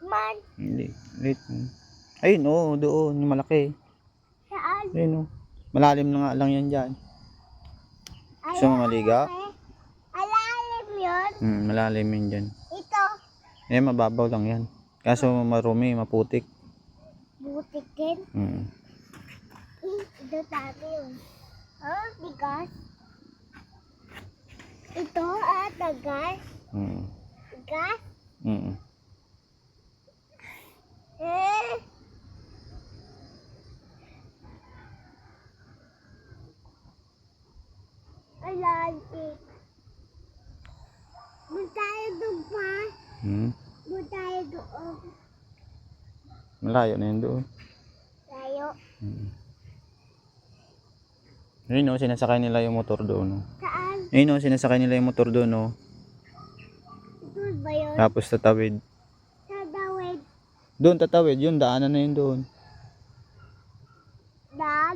man. Hindi. Late. Ayun, oo, doon. Yung malaki. Saan? Ayun, oh. Malalim na nga lang yan dyan. Gusto mo maliga? Alalim yun. Malalim yun dyan. Ito. Eh, mababaw lang yan. Kaso marumi, maputik. Butikin. Ito dami yun. Oh, bigas. Ito, tagas. Gas. Eh. Alalim. Doon tayo doon pa. Doon tayo doon. Malayo na yun doon. Tayo. Ayun, oh, sinasakay nila yung motor doon. Oh. Saan? Ayun, oh, sinasakay nila yung motor doon. Oh. Ito ba yun? Tapos tatawid. Tadawid. Doon tatawid, yun, daanan na yun doon. Daan.